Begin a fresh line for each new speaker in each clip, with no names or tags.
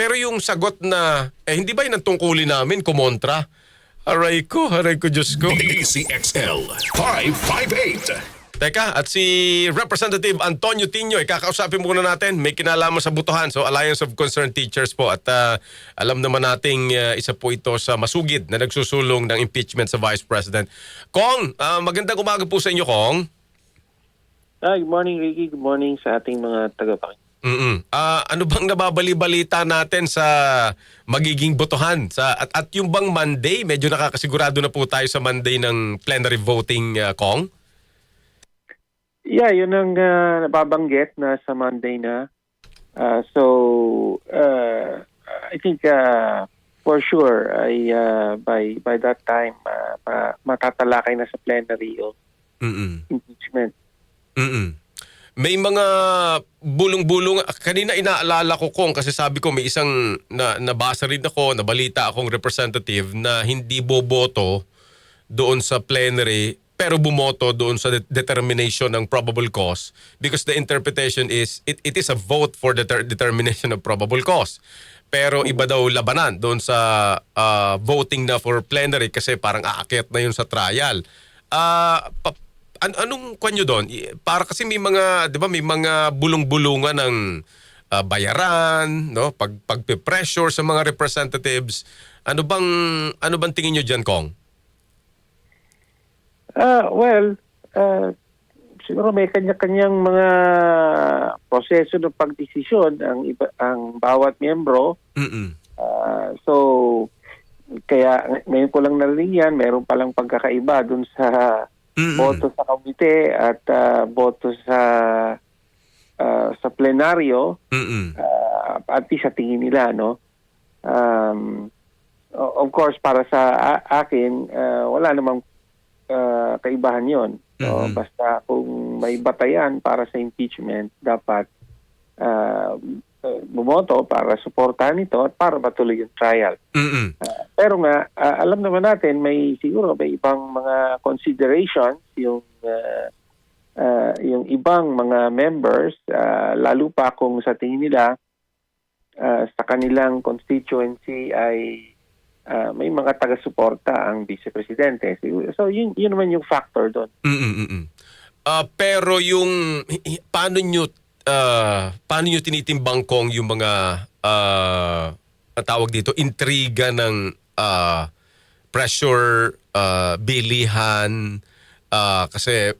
Pero yung sagot na, hindi ba yun ang tungkulin namin, kumontra? Aray ko, Diyos ko.
DCXL 558.
Teka, at si Representative Antonio Tino, kakausapin muna natin. May kinalaman sa Butuhan, so Alliance of Concerned Teachers po. At alam naman nating isa po ito sa masugid na nagsusulong ng impeachment sa Vice President. Kong, magandang umaga po sa inyo, Kong.
Good morning, Ricky. Good morning sa ating mga tagapakinig.
Ano bang nababali-balita natin sa magiging botohan? At yung bang Monday, medyo nakakasigurado na po tayo sa Monday ng plenary voting, Kong?
Yeah, yun ang nababanggit na sa Monday na. I think for sure ay by that time matatalakay na sa plenary yung impeachment.
May mga bulong-bulong. Kanina inaalala ko, Kong, kasi sabi ko may isang nabasa rin ako, nabalita akong representative na hindi boboto doon sa plenary pero bumoto doon sa determination ng probable cause because the interpretation is it is a vote for the determination of probable cause. Pero iba daw labanan doon sa voting na for plenary kasi parang aakyat na yun sa trial. Anong kanyo doon? Para kasi may mga, 'di ba, may mga bulong-bulungan ng bayaran, no? Pagpe-pressure sa mga representatives. Ano bang tingin niyo diyan, Kong?
Siguro may kanya-kanyang mga proseso ng pagdesisyon ang bawat miyembro. So kaya ngayon ko lang narinig yan, mayroon palang pagkakaiba dun sa boto sa komite at boto sa plenaryo. At least sa tingin nila, no? Of course, para sa akin, wala namang kaibahan yon. So, basta kung may batayan para sa impeachment, dapat bumoto para suportahan ito at para matuloy yung trial. Pero nga, alam naman natin, siguro may ibang mga considerations yung ibang mga members, lalo pa kung sa tingin nila sa kanilang constituency ay may mga taga-suporta ang vice-presidente. So yun naman yung factor doon.
Pero yung paano nyo tinitimbang, Kong, yung mga tawag dito, intriga ng pressure, bilihan, kasi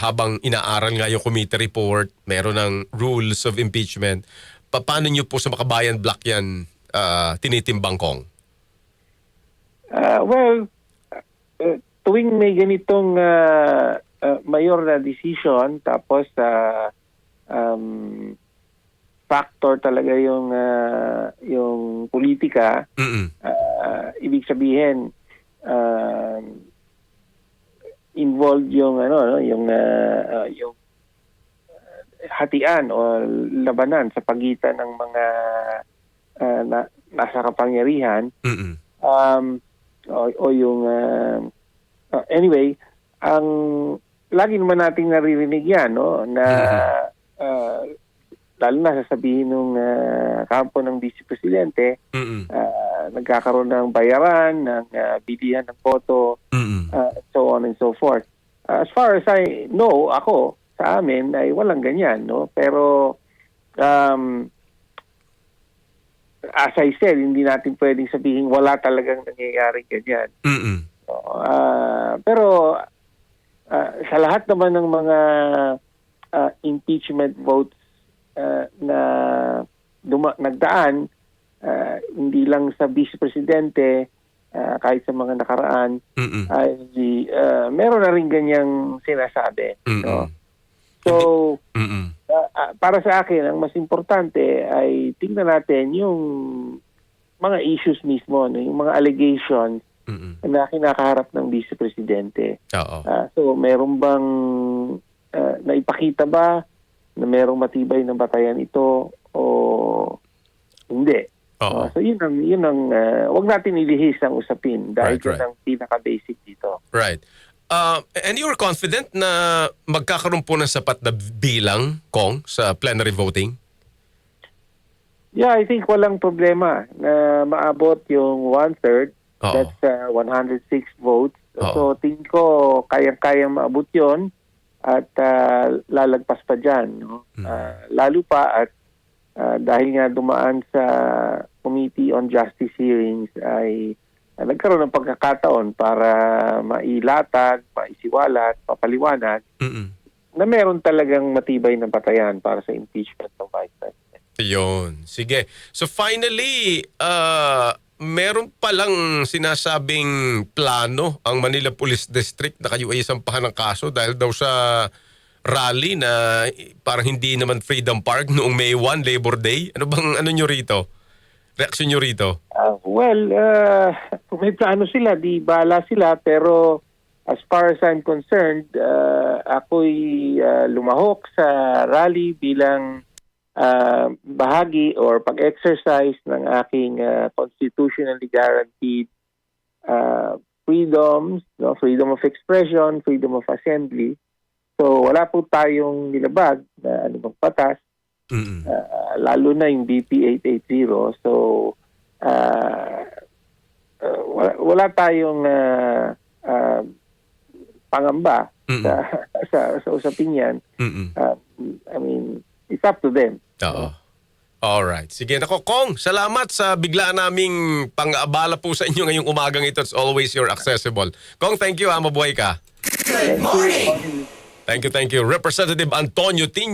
habang inaaral nga yung committee report, meron ng rules of impeachment. Paano nyo po sa Makabayan Block yan tinitimbang, Kong?
Tuwing may ganitong mayor na decision, tapos factor talaga yung politika, ibig sabihin involved yung hatian o labanan sa pagitan ng mga nasa kapangyarihan. O yung anyway, ang lagi naman nating naririnig yan, no, na lalo na sasabihin ng kampo ng vice-presidente, nagkakaroon ng bayaran, ng bilihan ng boto, so on and so forth. As far as I know, ako, sa amin ay walang ganyan, no, pero as I said, hindi natin pwedeng sabihin wala talagang nangyayari ganyan. Pero sa lahat naman ng mga impeachment votes na nagdaan, hindi lang sa vice-presidente, kahit sa mga nakaraan, ay meron na rin ganyang sinasabi. No? So, para sa akin, ang mas importante ay tingnan natin yung mga issues mismo, no? Yung mga allegations na kinakaharap ng vice-presidente. So, meron bang naipakita ba na merong matibay na batayan ito o hindi? So, yun ang wag natin ilihis ang usapin dahil yun ang pinaka-basic dito.
Right. And you're confident na magkakaroon po ng sapat na bilang, Kong, sa plenary voting?
Yeah, I think walang problema na maabot yung 1/3.
Oo.
That's 106 votes.
Oo.
So tingin ko kayang-kayang maabot yon at lalagpas pa dyan. No? Lalo pa at dahil nga dumaan sa Committee on Justice hearings ay nagkaroon ng pagkakataon para mailatag, maisiwalat, papaliwanag
Mm-mm.
na meron talagang matibay na batayan para sa impeachment ng Vice President.
Yun. Sige. So finally, meron palang sinasabing plano ang Manila Police District na kayo ay sampahan ng kaso dahil daw sa rally na parang hindi naman Freedom Park noong May 1, Labor Day. Ano nyo rito? Reaksyon nyo rito?
Kung may plano sila, di bala sila. Pero as far as I'm concerned, ako'y lumahok sa rally bilang bahagi or pag-exercise ng aking constitutionally guaranteed freedoms, no? Freedom of expression, freedom of assembly. So wala po tayong nilabag na anumang batas, lalo na yung BP 880. So wala tayong pangamba sa usaping yan. I mean, it's up to them.
Oo. Alright. Sige, nako Kong, salamat sa bigla naming pang-abala po sa inyo ngayong umagang ito. It's always you're accessible. Kong, thank you. Mabuhay ka.
Good morning.
Thank you. Representative Antonio Tin